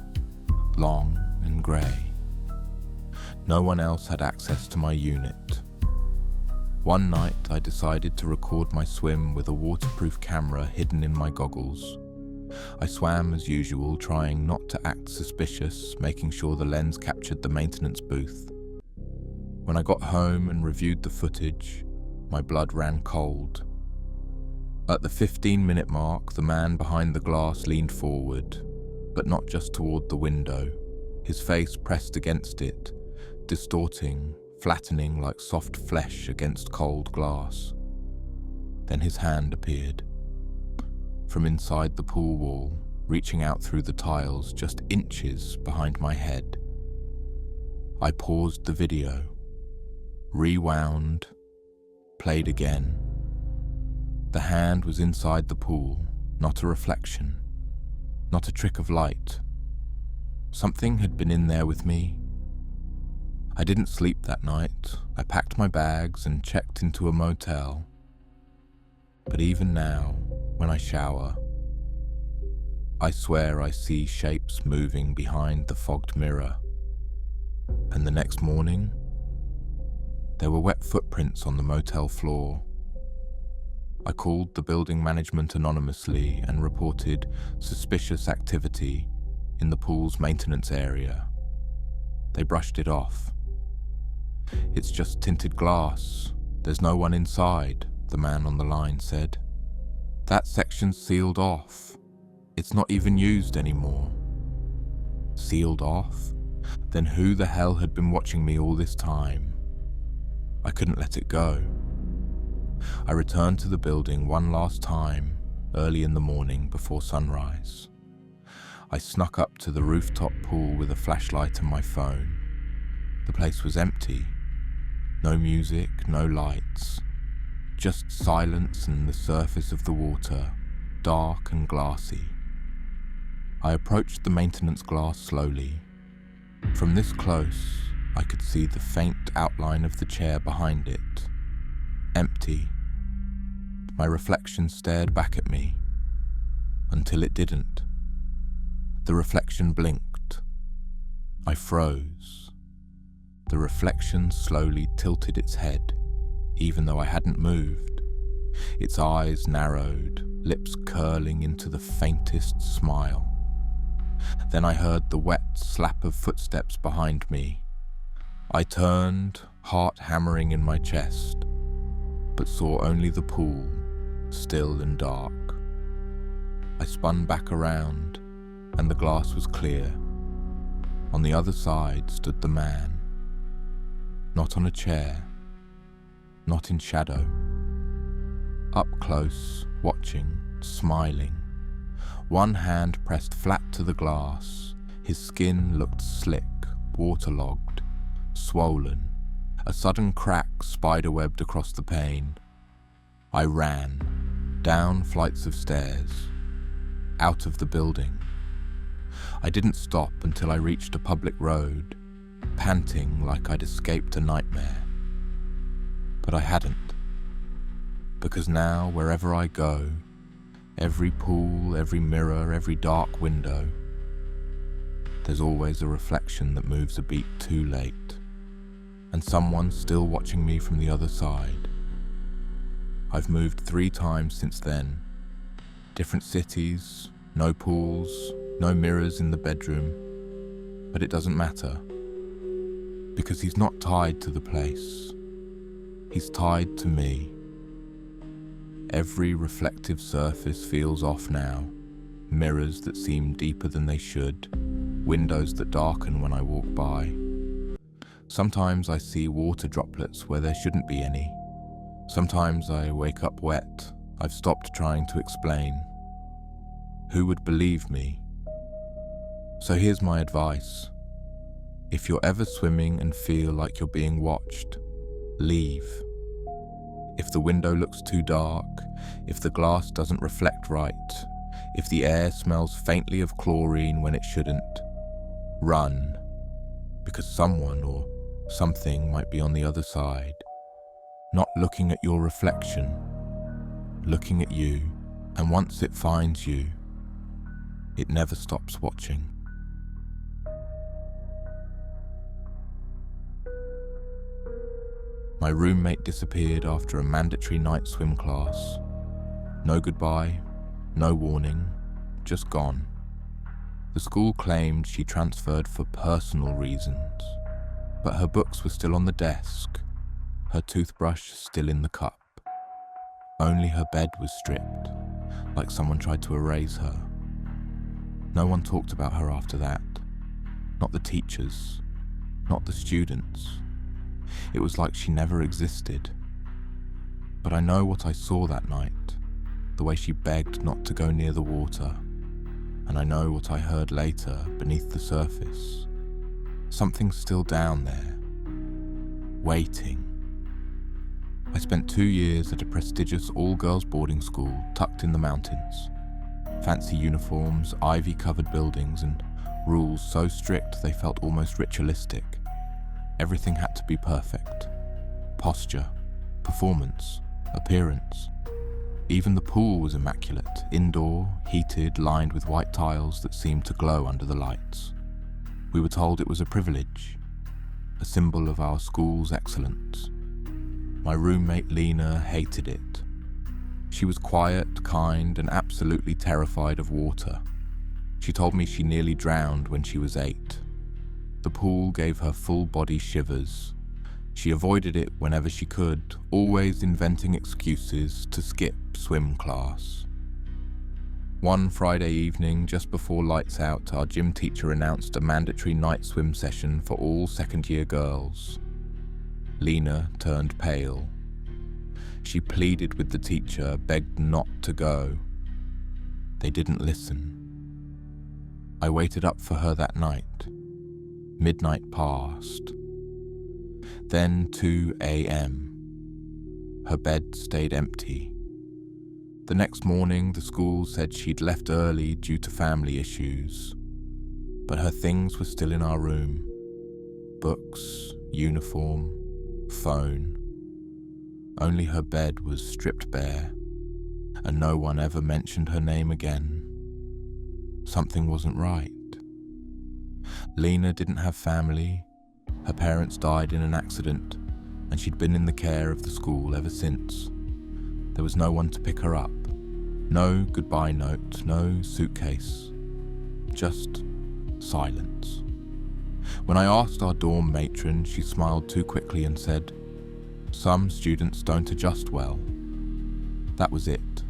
long and grey. No one else had access to my unit. One night I decided to record my swim with a waterproof camera hidden in my goggles. I swam as usual, trying not to act suspicious, making sure the lens captured the maintenance booth. When I got home and reviewed the footage, my blood ran cold. At the 15-minute mark, the man behind the glass leaned forward, but not just toward the window. His face pressed against it, distorting, flattening like soft flesh against cold glass. Then his hand appeared. From inside the pool wall, reaching out through the tiles just inches behind my head. I paused the video, rewound, played again. The hand was inside the pool, not a reflection, not a trick of light. Something had been in there with me. I didn't sleep that night. I packed my bags and checked into a motel. But even now, when I shower, I swear I see shapes moving behind the fogged mirror. And the next morning, there were wet footprints on the motel floor. I called the building management anonymously and reported suspicious activity in the pool's maintenance area. They brushed it off. "It's just tinted glass. There's no one inside," the man on the line said. "That section's sealed off. It's not even used anymore." Sealed off? Then who the hell had been watching me all this time? I couldn't let it go. I returned to the building one last time, early in the morning before sunrise. I snuck up to the rooftop pool with a flashlight and my phone. The place was empty. No music, no lights. Just silence and the surface of the water, dark and glassy. I approached the maintenance glass slowly. From this close, I could see the faint outline of the chair behind it. Empty. My reflection stared back at me, until it didn't. The reflection blinked. I froze. The reflection slowly tilted its head, even though I hadn't moved. Its eyes narrowed, lips curling into the faintest smile. Then I heard the wet slap of footsteps behind me. I turned, heart hammering in my chest, but saw only the pool, still and dark. I spun back around, and the glass was clear. On the other side stood the man. Not on a chair, not in shadow. Up close, watching, smiling. One hand pressed flat to the glass. His skin looked slick, waterlogged, swollen. A sudden crack spiderwebbed across the pane. I ran, down flights of stairs, out of the building. I didn't stop until I reached a public road, panting like I'd escaped a nightmare. But I hadn't. Because now, wherever I go, every pool, every mirror, every dark window, there's always a reflection that moves a beat too late, and someone's still watching me from the other side. I've moved 3 times since then. Different cities, no pools, no mirrors in the bedroom, but it doesn't matter. Because he's not tied to the place. He's tied to me. Every reflective surface feels off now. Mirrors that seem deeper than they should. Windows that darken when I walk by. Sometimes I see water droplets where there shouldn't be any. Sometimes I wake up wet. I've stopped trying to explain. Who would believe me? So here's my advice. If you're ever swimming and feel like you're being watched, leave. If the window looks too dark, if the glass doesn't reflect right, if the air smells faintly of chlorine when it shouldn't, run. Because someone or something might be on the other side, not looking at your reflection, looking at you, and once it finds you, it never stops watching. My roommate disappeared after a mandatory night swim class. No goodbye, no warning, just gone. The school claimed she transferred for personal reasons, but her books were still on the desk, her toothbrush still in the cup. Only her bed was stripped, like someone tried to erase her. No one talked about her after that. Not the teachers, not the students. It was like she never existed. But I know what I saw that night, the way she begged not to go near the water. And I know what I heard later beneath the surface. Something's still down there, waiting. I spent 2 years at a prestigious all-girls boarding school tucked in the mountains. Fancy uniforms, ivy-covered buildings, and rules so strict they felt almost ritualistic. Everything had to be perfect. Posture, performance, appearance. Even the pool was immaculate, indoor, heated, lined with white tiles that seemed to glow under the lights. We were told it was a privilege, a symbol of our school's excellence. My roommate Lena hated it. She was quiet, kind, and absolutely terrified of water. She told me she nearly drowned when she was 8. The pool gave her full body shivers. She avoided it whenever she could, always inventing excuses to skip swim class. One Friday evening, just before lights out, our gym teacher announced a mandatory night swim session for all second-year girls. Lena turned pale. She pleaded with the teacher, begged not to go. They didn't listen. I waited up for her that night. Midnight passed. Then 2 a.m. Her bed stayed empty. The next morning, the school said she'd left early due to family issues, but her things were still in our room. Books, uniform, phone. Only her bed was stripped bare, and no one ever mentioned her name again. Something wasn't right. Lena didn't have family. Her parents died in an accident, and she'd been in the care of the school ever since. There was no one to pick her up. No goodbye note, no suitcase. Just silence. When I asked our dorm matron, she smiled too quickly and said, "Some students don't adjust well." That was it.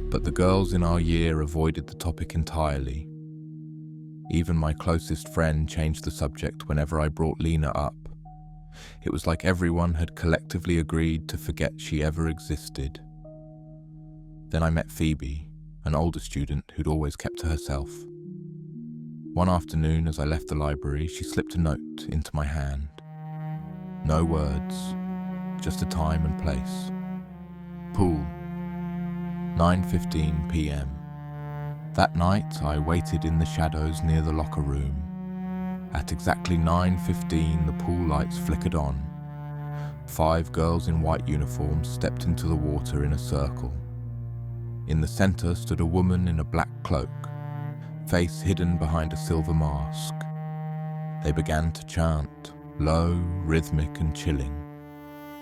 But the girls in our year avoided the topic entirely. Even my closest friend changed the subject whenever I brought Lena up. It was like everyone had collectively agreed to forget she ever existed. Then I met Phoebe, an older student who'd always kept to herself. One afternoon, as I left the library, she slipped a note into my hand. No words, just a time and place. Pool, 9:15 p.m. That night, I waited in the shadows near the locker room. At exactly 9:15, the pool lights flickered on. 5 girls in white uniforms stepped into the water in a circle. In the center stood a woman in a black cloak, face hidden behind a silver mask. They began to chant, low, rhythmic and chilling.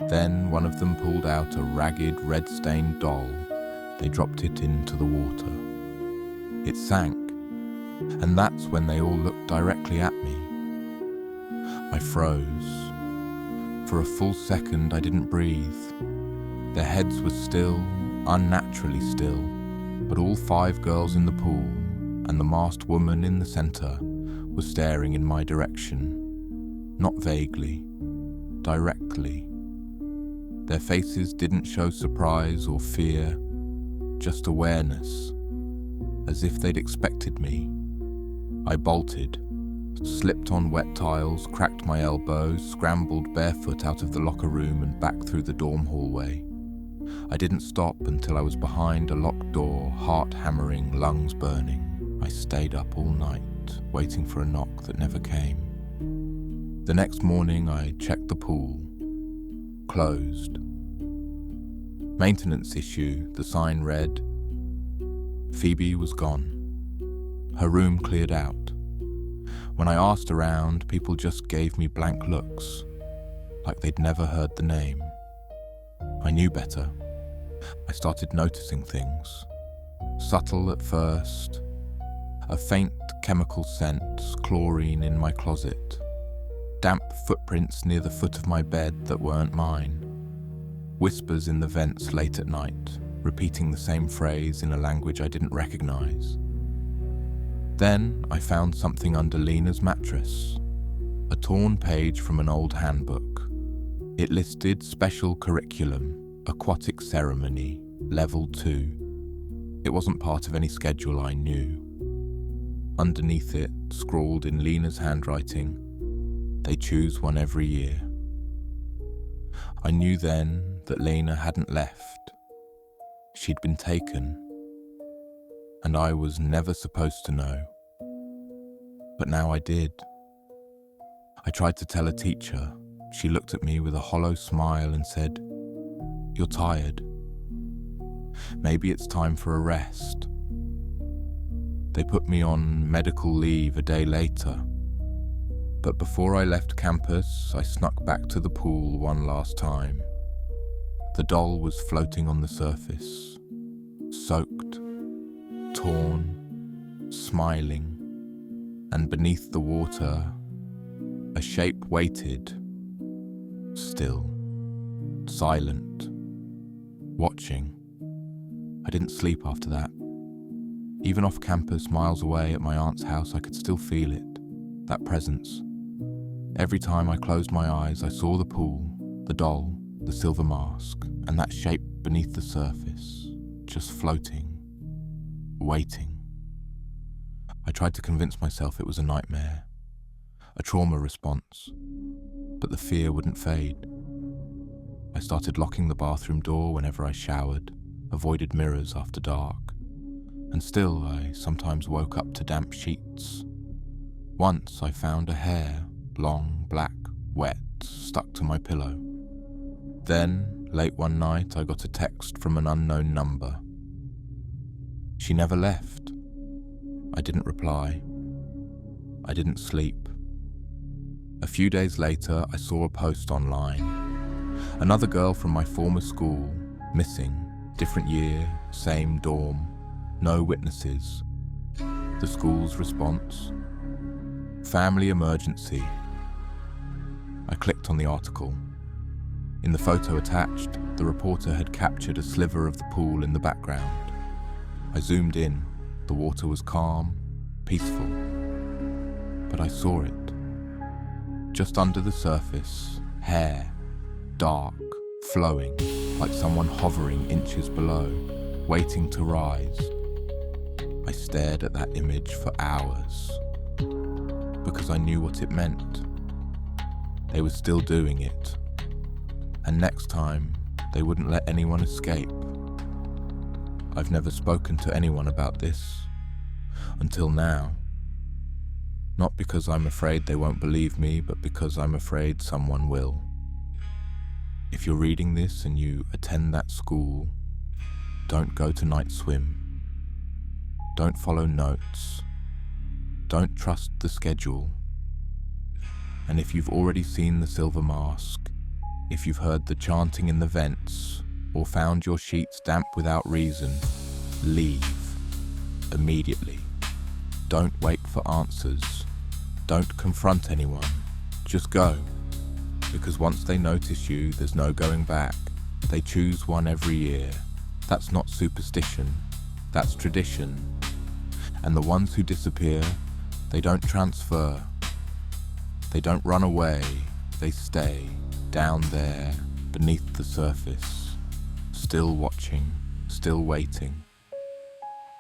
Then one of them pulled out a ragged, red-stained doll. They dropped it into the water. It sank, and that's when they all looked directly at me. I froze. For a full second, I didn't breathe. Their heads were still, unnaturally still, but all 5 girls in the pool and the masked woman in the center were staring in my direction. Not vaguely, directly. Their faces didn't show surprise or fear, just awareness, as if they'd expected me. I bolted, slipped on wet tiles, cracked my elbows, scrambled barefoot out of the locker room and back through the dorm hallway. I didn't stop until I was behind a locked door, heart hammering, lungs burning. I stayed up all night, waiting for a knock that never came. The next morning I checked the pool. Closed. Maintenance issue, the sign read. Phoebe was gone. Her room cleared out. When I asked around, people just gave me blank looks, like they'd never heard the name. I knew better. I started noticing things. Subtle at first. A faint chemical scent, chlorine in my closet. Damp footprints near the foot of my bed that weren't mine. Whispers in the vents late at night, repeating the same phrase in a language I didn't recognize. Then I found something under Lena's mattress. A torn page from an old handbook. It listed special curriculum, aquatic ceremony, level 2. It wasn't part of any schedule I knew. Underneath it, scrawled in Lena's handwriting, they choose one every year. I knew then that Lena hadn't left. She'd been taken. And I was never supposed to know. But now I did. I tried to tell a teacher. She looked at me with a hollow smile and said, "You're tired. Maybe it's time for a rest." They put me on medical leave a day later. But before I left campus, I snuck back to the pool one last time. The doll was floating on the surface, soaked, torn, smiling, and beneath the water, a shape waited, still, silent, watching. I didn't sleep after that. Even off campus, miles away at my aunt's house, I could still feel it, that presence. Every time I closed my eyes, I saw the pool, the doll, the silver mask, and that shape beneath the surface, just floating, waiting. I tried to convince myself it was a nightmare, a trauma response, but the fear wouldn't fade. I started locking the bathroom door whenever I showered, avoided mirrors after dark, and still I sometimes woke up to damp sheets. Once I found a hair, long, black, wet, stuck to my pillow. Then, late one night, I got a text from an unknown number. She never left. I didn't reply. I didn't sleep. A few days later, I saw a post online. Another girl from my former school, missing, different year, same dorm, no witnesses. The school's response? Family emergency. I clicked on the article. In the photo attached, the reporter had captured a sliver of the pool in the background. I zoomed in. The water was calm, peaceful. But I saw it. Just under the surface, hair, dark, flowing, like someone hovering inches below, waiting to rise. I stared at that image for hours, because I knew what it meant. They were still doing it, and next time, they wouldn't let anyone escape. I've never spoken to anyone about this, until now. Not because I'm afraid they won't believe me, but because I'm afraid someone will. If you're reading this and you attend that school, don't go to night swim. Don't follow notes. Don't trust the schedule. And if you've already seen the silver mask, if you've heard the chanting in the vents, or found your sheets damp without reason, leave. Immediately. Don't wait for answers. Don't confront anyone. Just go. Because once they notice you, there's no going back. They choose one every year. That's not superstition. That's tradition. And the ones who disappear, they don't transfer. They don't run away, they stay down there, beneath the surface, still watching, still waiting.